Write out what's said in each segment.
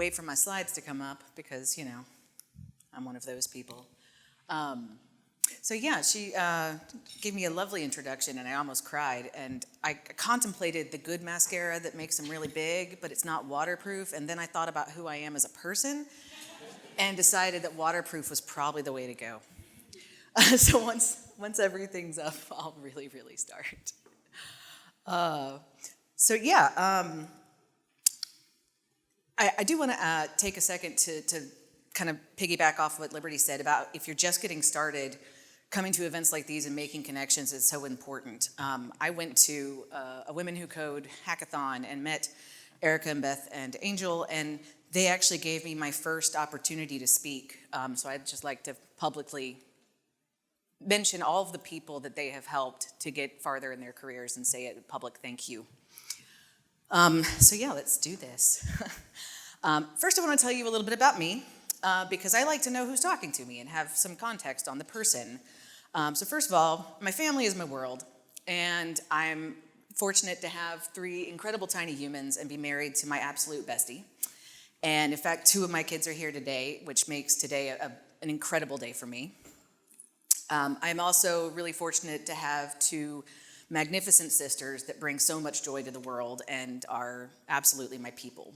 wait for my slides to come up because, I'm one of those people. So yeah, she gave me a lovely introduction and I almost cried. And I contemplated the good mascara that makes them really big, but it's not waterproof. And then I thought about who I am as a person and decided that waterproof was probably the way to go. So once everything's up, I'll really, really start. I do want to take a second to kind of piggyback off what Liberty said about if you're just getting started, coming to events like these and making connections is so important. I went to a Women Who Code hackathon and met Erica and Beth and Angel, and they actually gave me my first opportunity to speak. So I'd just like to publicly mention all of the people that they have helped to get farther in their careers and say a public thank you. Let's do this. First, I want to tell you a little bit about me, because I like to know who's talking to me and have some context on the person. So first of all, my family is my world, and I'm fortunate to have 3 incredible tiny humans and be married to my absolute bestie. And in fact, 2 of my kids are here today, which makes today an incredible day for me. I'm also really fortunate to have 2 magnificent sisters that bring so much joy to the world and are absolutely my people.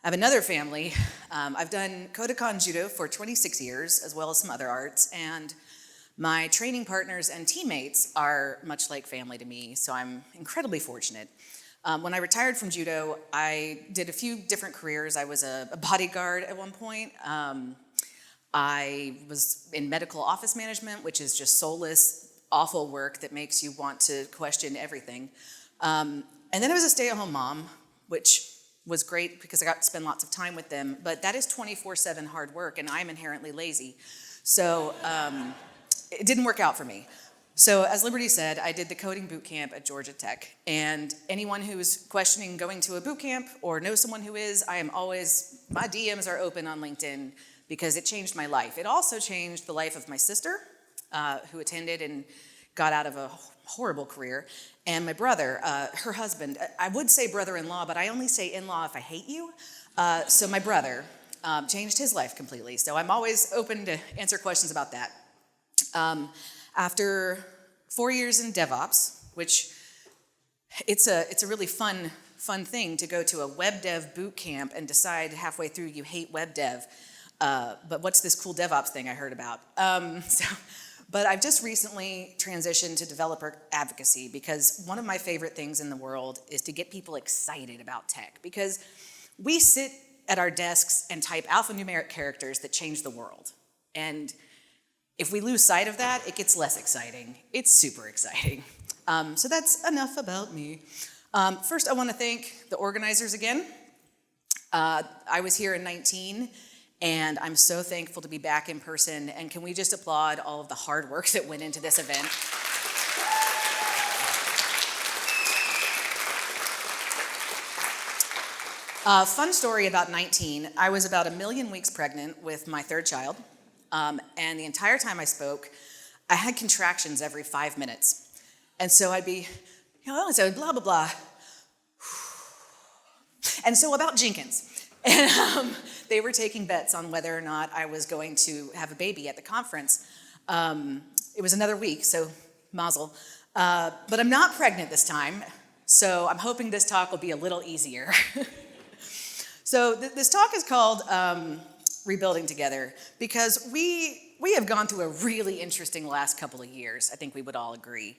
I have another family. I've done Kodokan Judo for 26 years, as well as some other arts, and my training partners and teammates are much like family to me, so I'm incredibly fortunate. When I retired from Judo, I did a few different careers. I was a bodyguard at one point. I was in medical office management, which is just soulless, awful work that makes you want to question everything. And then I was a stay-at-home mom, which was great because I got to spend lots of time with them, but that is 24/7 hard work, and I'm inherently lazy. So it didn't work out for me. So as Liberty said, I did the coding boot camp at Georgia Tech, and anyone who is questioning going to a boot camp or knows someone who is, my DMs are open on LinkedIn because it changed my life. It also changed the life of my sister, who attended and got out of a horrible career, and my brother, her husband. I would say brother-in-law, but I only say in-law if I hate you. So my brother changed his life completely. So I'm always open to answer questions about that. After 4 years in DevOps, which it's a really fun thing to go to a web dev boot camp and decide halfway through you hate web dev. But what's this cool DevOps thing I heard about? But I've just recently transitioned to developer advocacy because one of my favorite things in the world is to get people excited about tech, because we sit at our desks and type alphanumeric characters that change the world. And if we lose sight of that, it gets less exciting. It's super exciting. So that's enough about me. First, I want to thank the organizers again. I was here in 2019, and I'm so thankful to be back in person. And can we just applaud all of the hard work that went into this event? Fun story about 2019. I was about 1 million weeks pregnant with my 3rd child. And the entire time I spoke, I had contractions every 5 minutes. And so I'd be, so blah, blah, blah. And so about Jenkins. And they were taking bets on whether or not I was going to have a baby at the conference. It was another week, so mazel. But I'm not pregnant this time, so I'm hoping this talk will be a little easier. So this talk is called Rebuilding Together, because we have gone through a really interesting last couple of years. I think we would all agree.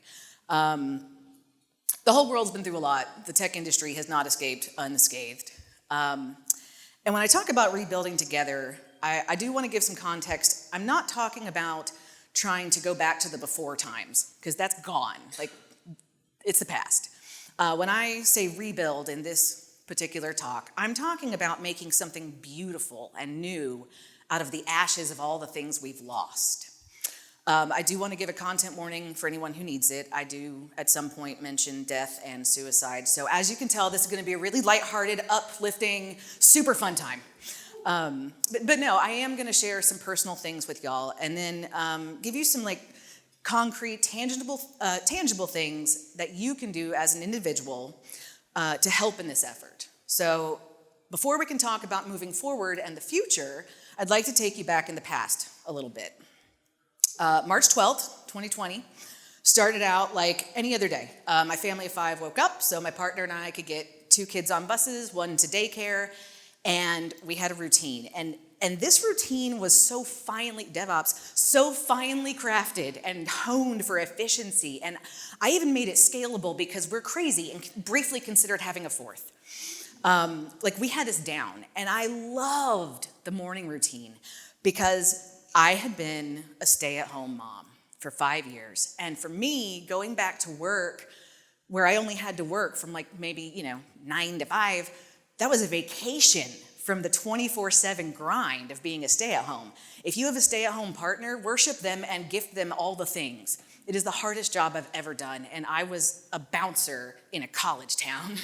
The whole world's been through a lot. The tech industry has not escaped unscathed. And when I talk about rebuilding together, I do want to give some context. I'm not talking about trying to go back to the before times, because that's gone. Like, it's the past. When I say rebuild in this particular talk, I'm talking about making something beautiful and new out of the ashes of all the things we've lost. I do want to give a content warning for anyone who needs it. I do at some point mention death and suicide. So as you can tell, this is going to be a really lighthearted, uplifting, super fun time. But no, I am going to share some personal things with y'all, and then give you some concrete, tangible things that you can do as an individual to help in this effort. So before we can talk about moving forward and the future, I'd like to take you back in the past a little bit. March 12th, 2020, started out like any other day. My family of 5 woke up, so my partner and I could get 2 kids on buses, 1 to daycare, and we had a routine. And this routine was so finely, DevOps, so finely crafted and honed for efficiency. And I even made it scalable because we're crazy and briefly considered having a 4th. We had this down. And I loved the morning routine because I had been a stay-at-home mom for 5 years. And for me, going back to work, where I only had to work from maybe 9 to 5, that was a vacation from the 24/7 grind of being a stay-at-home. If you have a stay-at-home partner, worship them and gift them all the things. It is the hardest job I've ever done, and I was a bouncer in a college town.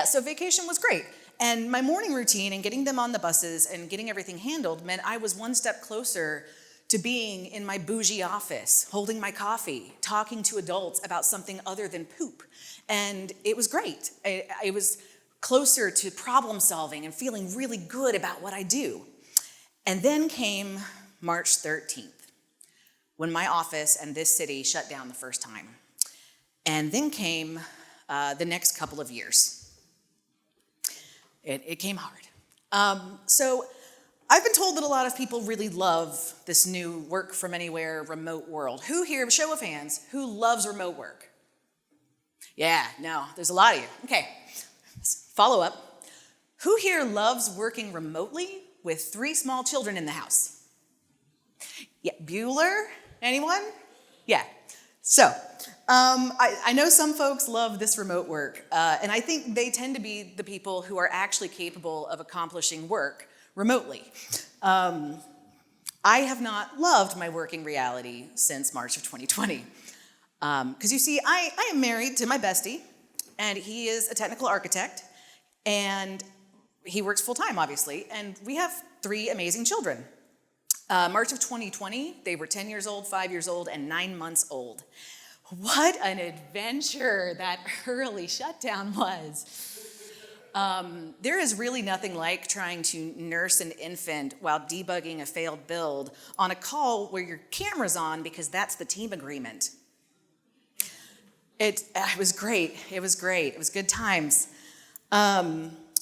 So vacation was great. And my morning routine and getting them on the buses and getting everything handled meant I was one step closer to being in my bougie office, holding my coffee, talking to adults about something other than poop. And it was great. It was closer to problem solving and feeling really good about what I do. And then came March 13th, when my office and this city shut down the first time. And then came the next couple of years. It came hard. So I've been told that a lot of people really love this new work from anywhere remote world. Who here, show of hands, who loves remote work? Yeah, no, there's a lot of you. Okay. Follow up. Who here loves working remotely with 3 small children in the house? Yeah, Bueller? Anyone? Yeah. So, I know some folks love this remote work, and I think they tend to be the people who are actually capable of accomplishing work remotely. I have not loved my working reality since March of 2020. Because you see, I am married to my bestie, and he is a technical architect. And he works full-time, obviously, and we have 3 amazing children. March of 2020, they were 10 years old, 5 years old, and 9 months old. What an adventure that early shutdown was. There is really nothing like trying to nurse an infant while debugging a failed build on a call where your camera's on because that's the team agreement. It was great. It was great. It was good times.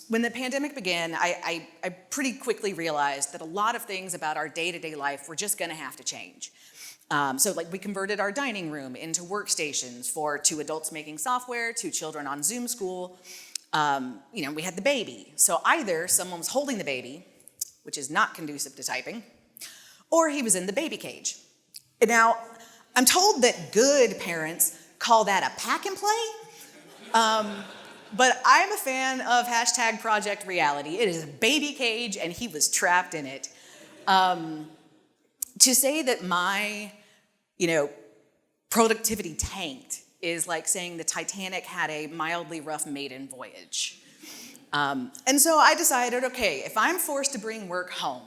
When the pandemic began, I pretty quickly realized that a lot of things about our day-to-day life were just gonna have to change. We converted our dining room into workstations for 2 adults making software, 2 children on Zoom school. We had the baby. So either someone was holding the baby, which is not conducive to typing, or he was in the baby cage. Now, I'm told that good parents call that a pack and play. But I'm a fan of #Project Reality. It is a baby cage, and he was trapped in it. To say that my, productivity tanked is like saying the Titanic had a mildly rough maiden voyage. And so I decided, okay, if I'm forced to bring work home,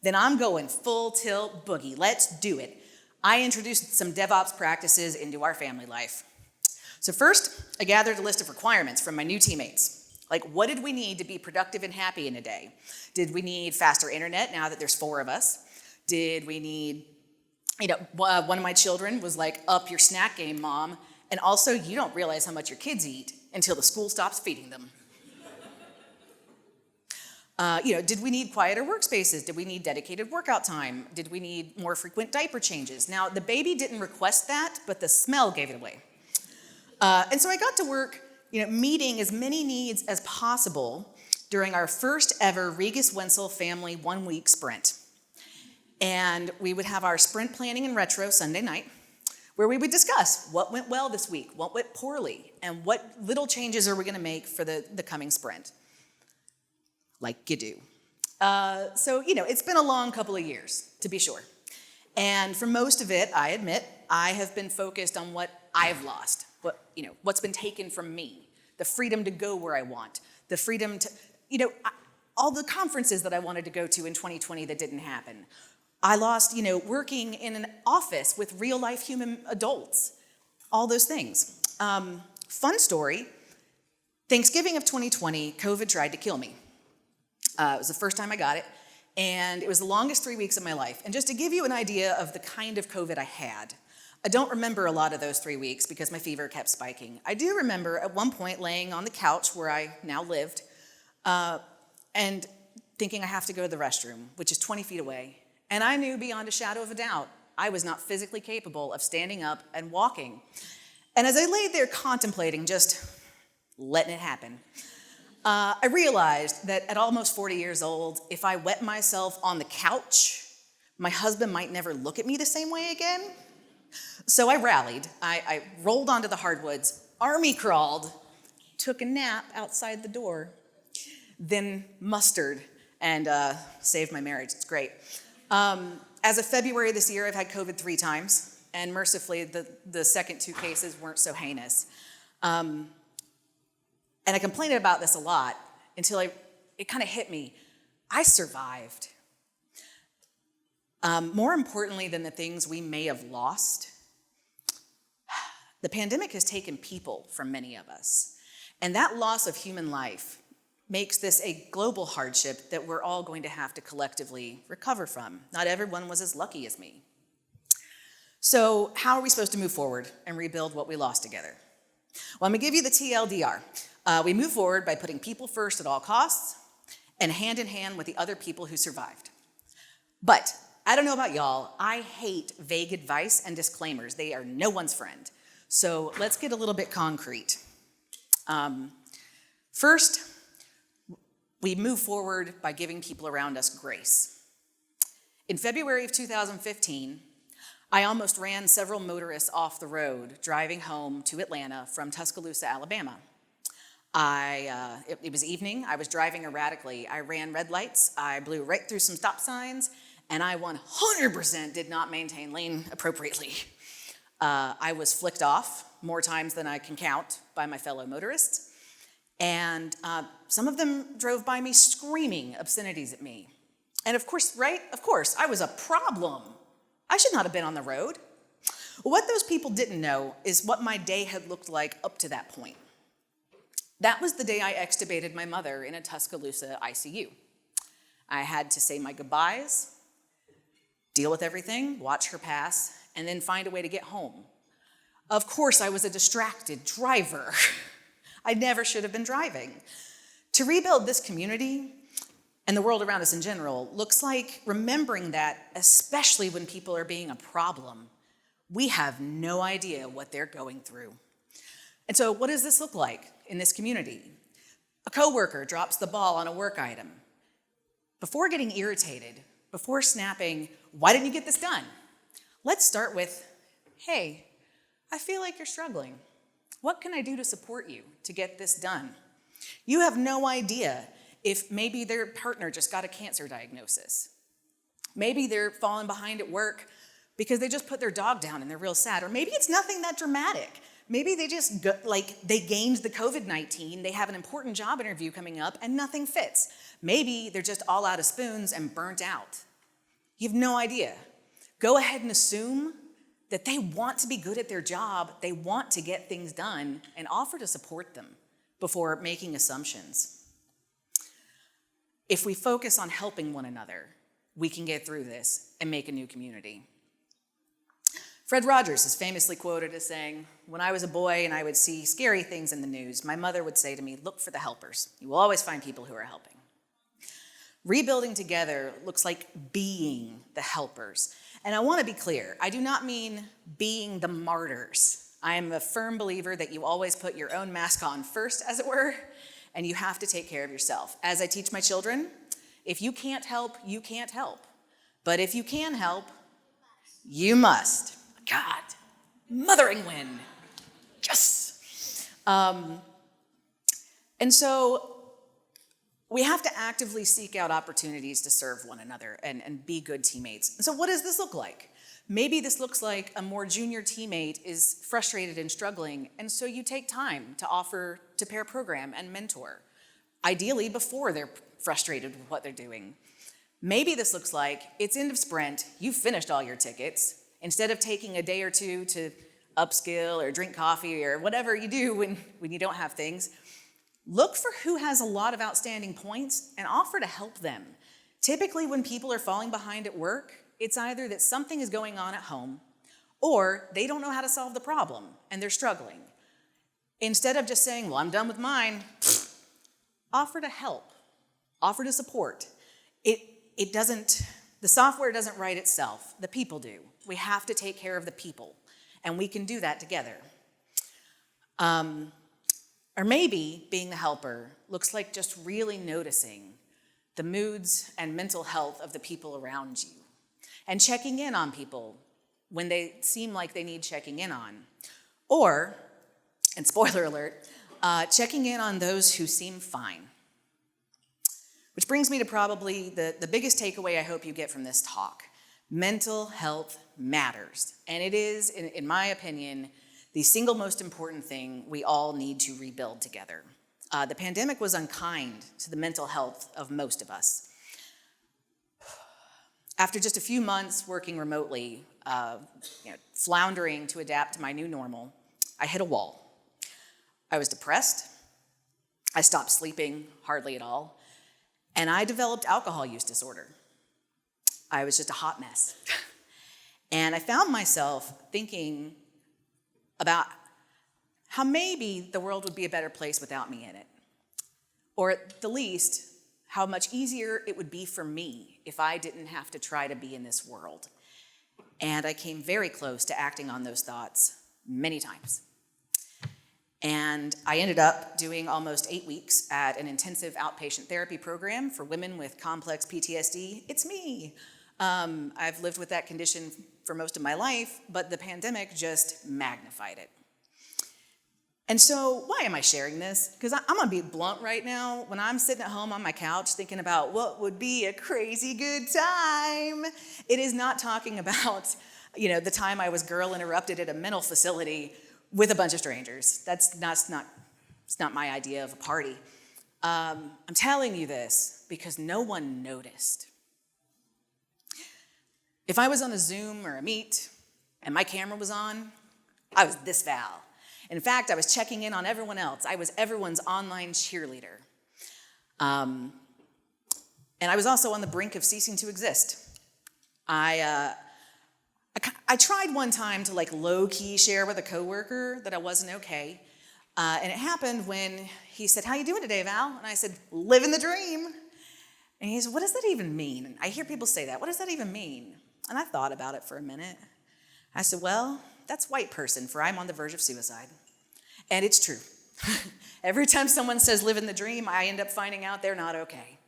then I'm going full tilt boogie. Let's do it. I introduced some DevOps practices into our family life. So first, I gathered a list of requirements from my new teammates. Like, what did we need to be productive and happy in a day? Did we need faster internet now that there's 4 of us? Did we need, one of my children was like, up your snack game, Mom. And also, you don't realize how much your kids eat until the school stops feeding them. Did we need quieter workspaces? Did we need dedicated workout time? Did we need more frequent diaper changes? Now, the baby didn't request that, but the smell gave it away. And so I got to work, meeting as many needs as possible during our first ever Regas Wenzel family 1-week sprint. And we would have our sprint planning and retro Sunday night, where we would discuss what went well this week, what went poorly, and what little changes are we gonna make for the coming sprint. Like you do. It's been a long couple of years, to be sure. And for most of it, I admit, I have been focused on what I've lost. What's been taken from me, the freedom to go where I want, the freedom to, all the conferences that I wanted to go to in 2020 that didn't happen. I lost, working in an office with real life human adults, all those things. Fun story, Thanksgiving of 2020, COVID tried to kill me. It was the first time I got it, and it was the longest 3 weeks of my life. And just to give you an idea of the kind of COVID I had, I don't remember a lot of those 3 weeks because my fever kept spiking. I do remember at one point laying on the couch where I now lived and thinking I have to go to the restroom, which is 20 feet away. And I knew beyond a shadow of a doubt I was not physically capable of standing up and walking. And as I laid there contemplating, just letting it happen, I realized that at almost 40 years old, if I wet myself on the couch, my husband might never look at me the same way again. So I rallied. I rolled onto the hardwoods, army crawled, took a nap outside the door, then mustered and saved my marriage. It's great. As of February this year, I've had COVID 3 times, and mercifully, the second 2 cases weren't so heinous. And I complained about this a lot until it kind of hit me. I survived. More importantly than the things we may have lost, the pandemic has taken people from many of us. And that loss of human life makes this a global hardship that we're all going to have to collectively recover from. Not everyone was as lucky as me. So how are we supposed to move forward and rebuild what we lost together? Well, I'm gonna give you the TLDR. We move forward by putting people first at all costs and hand in hand with the other people who survived. But I don't know about y'all, I hate vague advice and disclaimers. They are no one's friend. So let's get a little bit concrete. First, we move forward by giving people around us grace. In February of 2015, I almost ran several motorists off the road driving home to Atlanta from Tuscaloosa, Alabama. It was evening, I was driving erratically. I ran red lights, I blew right through some stop signs, and I 100% did not maintain lane appropriately. I was flicked off more times than I can count by my fellow motorists, and some of them drove by me screaming obscenities at me. And of course, I was a problem. I should not have been on the road. What those people didn't know is what my day had looked like up to that point. That was the day I extubated my mother in a Tuscaloosa ICU. I had to say my goodbyes, deal with everything, watch her pass, and then find a way to get home. Of course, I was a distracted driver. I never should have been driving. To rebuild this community and the world around us in general looks like remembering that, especially when people are being a problem, we have no idea what they're going through. And so what does this look like in this community? A coworker drops the ball on a work item. Before getting irritated, before snapping, "Why didn't you get this done?" Let's start with, "Hey, I feel like you're struggling. What can I do to support you to get this done?" You have no idea if maybe their partner just got a cancer diagnosis. Maybe they're falling behind at work because they just put their dog down and they're real sad. Or maybe it's nothing that dramatic. Maybe they just they gained the COVID-19, they have an important job interview coming up and nothing fits. Maybe they're just all out of spoons and burnt out. You have no idea. Go ahead and assume that they want to be good at their job, they want to get things done, and offer to support them before making assumptions. If we focus on helping one another, we can get through this and make a new community. Fred Rogers is famously quoted as saying, "When I was a boy and I would see scary things in the news, my mother would say to me, 'Look for the helpers. You will always find people who are helping.'" Rebuilding together looks like being the helpers. And I want to be clear, I do not mean being the martyrs. I am a firm believer that you always put your own mask on first, as it were, and you have to take care of yourself. As I teach my children, if you can't help, you can't help. But if you can help, you must. God, mothering win. Yes. And so we have to actively seek out opportunities to serve one another and be good teammates. So what does this look like? Maybe this looks like a more junior teammate is frustrated and struggling, and so you take time to offer to pair program and mentor, ideally before they're frustrated with what they're doing. Maybe this looks like it's end of sprint, you've finished all your tickets. Instead of taking a day or two to upskill or drink coffee or whatever you do when you don't have things, Look for who has a lot of outstanding points and offer to help them. Typically, when people are falling behind at work, it's either that something is going on at home or they don't know how to solve the problem and they're struggling. Instead of just saying, well, I'm done with mine, offer to help, offer to support. The software doesn't write itself, the people do. We have to take care of the people, and we can do that together. Or maybe being the helper looks like just really noticing the moods and mental health of the people around you and checking in on people when they seem like they need checking in on. Or, and spoiler alert, checking in on those who seem fine. Which brings me to probably the biggest takeaway I hope you get from this talk. Mental health matters, and it is, in my opinion, the single most important thing we all need to rebuild together. The pandemic was unkind to the mental health of most of us. After just a few months working remotely, floundering to adapt to my new normal, I hit a wall. I was depressed, I stopped sleeping hardly at all, and I developed alcohol use disorder. I was just a hot mess. And I found myself thinking about how maybe the world would be a better place without me in it. Or at the least, how much easier it would be for me if I didn't have to try to be in this world. And I came very close to acting on those thoughts many times. And I ended up doing almost 8 weeks at an intensive outpatient therapy program for women with complex PTSD. It's me. I've lived with that condition for most of my life, but the pandemic just magnified it. And so why am I sharing this? Because I'm gonna be blunt right now. When I'm sitting at home on my couch thinking about what would be a crazy good time, it is not talking about, the time I was girl interrupted at a mental facility with a bunch of strangers. It's not my idea of a party. I'm telling you this because no one noticed. If I was on a Zoom or a Meet and my camera was on, I was this Val. In fact, I was checking in on everyone else. I was everyone's online cheerleader. And I was also on the brink of ceasing to exist. I tried one time to low-key share with a coworker that I wasn't okay. And it happened when he said, "How you doing today, Val?" And I said, "Living the dream." And he said, "What does that even mean?" And I hear people say that. What does that even mean? And I thought about it for a minute. I said, well, that's white person, for I'm on the verge of suicide. And it's true. Every time someone says living the dream, I end up finding out they're not okay.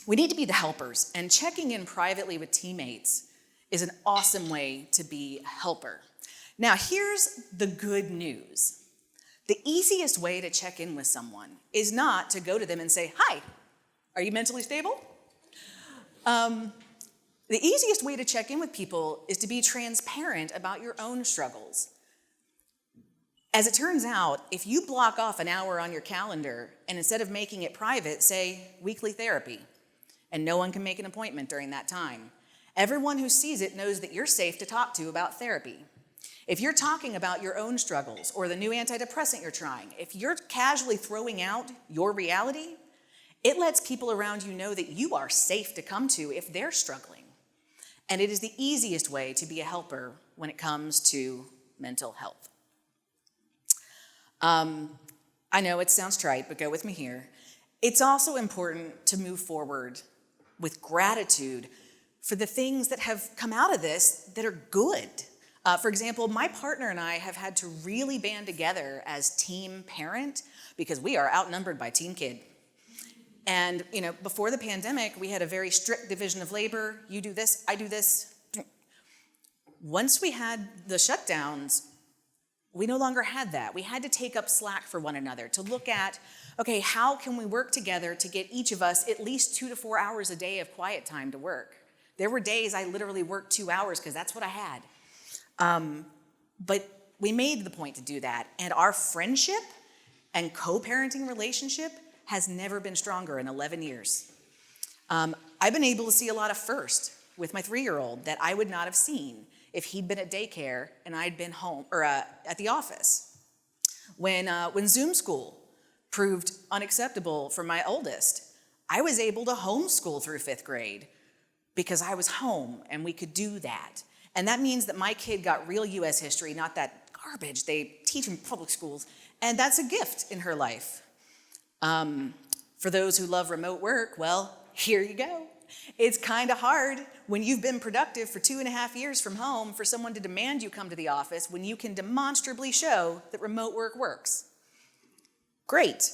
We need to be the helpers, and checking in privately with teammates is an awesome way to be a helper. Now, here's the good news. The easiest way to check in with someone is not to go to them and say, "Hi, are you mentally stable?" The easiest way to check in with people is to be transparent about your own struggles. As it turns out, if you block off an hour on your calendar and instead of making it private, say weekly therapy, and no one can make an appointment during that time, everyone who sees it knows that you're safe to talk to about therapy. If you're talking about your own struggles or the new antidepressant you're trying, if you're casually throwing out your reality, it lets people around you know that you are safe to come to if they're struggling. And it is the easiest way to be a helper when it comes to mental health. I know it sounds trite, but go with me here. It's also important to move forward with gratitude for the things that have come out of this that are good. For example, my partner and I have had to really band together as team parent because we are outnumbered by team kid. And before the pandemic, we had a very strict division of labor. You do this, I do this. Once we had the shutdowns, we no longer had that. We had to take up slack for one another to look at, okay, how can we work together to get each of us at least 2 to 4 hours a day of quiet time to work? There were days I literally worked 2 hours because that's what I had. But we made the point to do that. And our friendship and co-parenting relationship has never been stronger in 11 years. I've been able to see a lot of first with my 3-year-old that I would not have seen if he'd been at daycare and I'd been home or at the office. When Zoom school proved unacceptable for my oldest, I was able to homeschool through 5th grade because I was home and we could do that. And that means that my kid got real US history, not that garbage they teach in public schools, and that's a gift in her life. For those who love remote work, well, here you go. It's kind of hard when you've been productive for 2.5 years from home for someone to demand you come to the office when you can demonstrably show that remote work works. Great.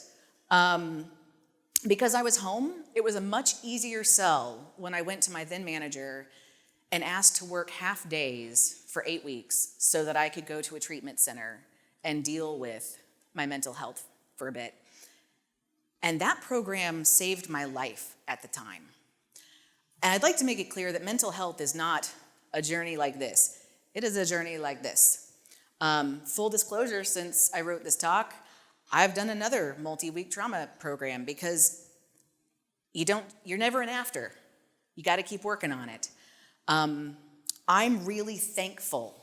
Because I was home, it was a much easier sell when I went to my then manager and asked to work half days for 8 weeks so that I could go to a treatment center and deal with my mental health for a bit. And that program saved my life at the time. And I'd like to make it clear that mental health is not a journey like this. It is a journey like this. Full disclosure, since I wrote this talk, I've done another multi-week trauma program because you're never an after. You got to keep working on it. I'm really thankful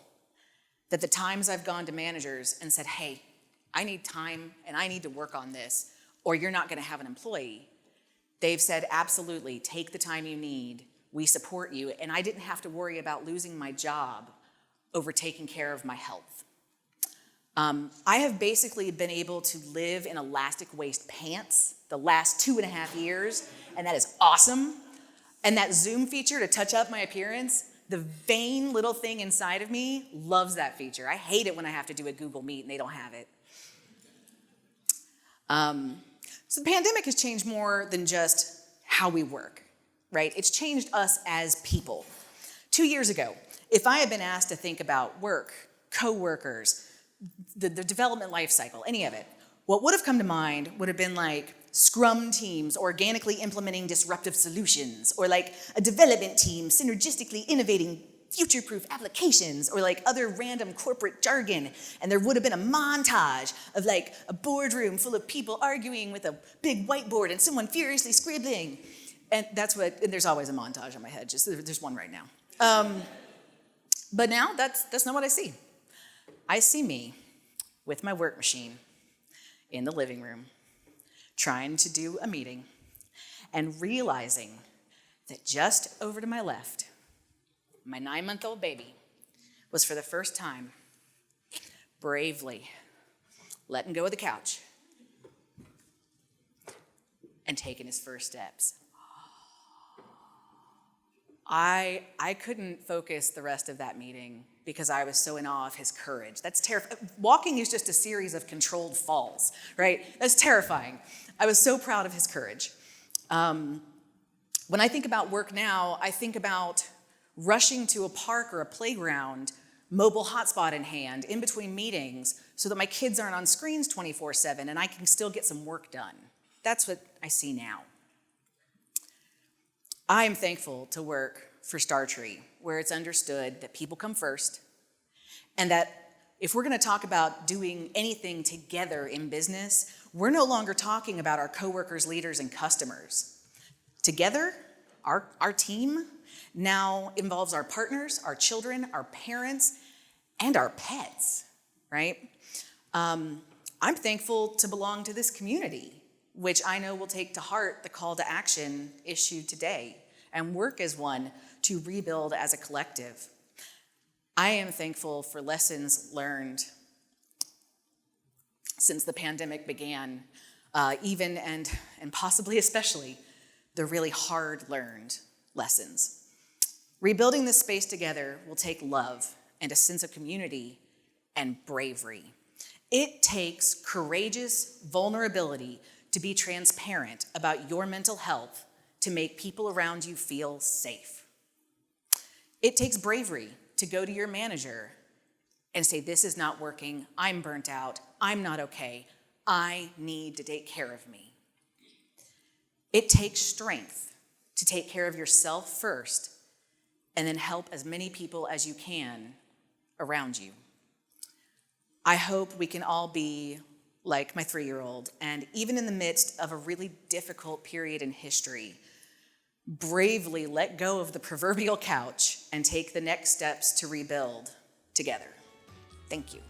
that the times I've gone to managers and said, hey, I need time and I need to work on this, or you're not going to have an employee. They've said, absolutely, take the time you need. We support you. And I didn't have to worry about losing my job over taking care of my health. I have basically been able to live in elastic waist pants the last 2.5 years, and that is awesome. And that Zoom feature to touch up my appearance, the vain little thing inside of me loves that feature. I hate it when I have to do a Google Meet and they don't have it. So the pandemic has changed more than just how we work, right? It's changed us as people. 2 years ago, if I had been asked to think about work, coworkers, the development life cycle, any of it, what would have come to mind would have been like Scrum teams organically implementing disruptive solutions, or like a development team synergistically innovating future-proof applications, or like other random corporate jargon. And there would have been a montage of like a boardroom full of people arguing with a big whiteboard and someone furiously scribbling. And and there's always a montage in my head, just there's one right now. But now that's not what I see. I see me with my work machine in the living room, trying to do a meeting, and realizing that just over to my left, my 9-month-old baby was for the first time bravely letting go of the couch and taking his first steps. I couldn't focus the rest of that meeting because I was so in awe of his courage. That's terrifying. Walking is just a series of controlled falls, right? That's terrifying. I was so proud of his courage. When I think about work now, I think about rushing to a park or a playground, mobile hotspot in hand, in between meetings, so that my kids aren't on screens 24/7 and I can still get some work done. That's what I see now. I am thankful to work for Startree, where it's understood that people come first, and that if we're going to talk about doing anything together in business, we're no longer talking about our coworkers, leaders, and customers. Together, our team now involves our partners, our children, our parents, and our pets, right? I'm thankful to belong to this community, which I know will take to heart the call to action issued today and work as one to rebuild as a collective. I am thankful for lessons learned since the pandemic began, even and possibly especially the really hard-learned lessons. Rebuilding this space together will take love and a sense of community and bravery. It takes courageous vulnerability to be transparent about your mental health to make people around you feel safe. It takes bravery to go to your manager and say, this is not working, I'm burnt out, I'm not okay, I need to take care of me. It takes strength to take care of yourself first and then help as many people as you can around you. I hope we can all be like my 3-year-old, and even in the midst of a really difficult period in history, bravely let go of the proverbial couch and take the next steps to rebuild together. Thank you.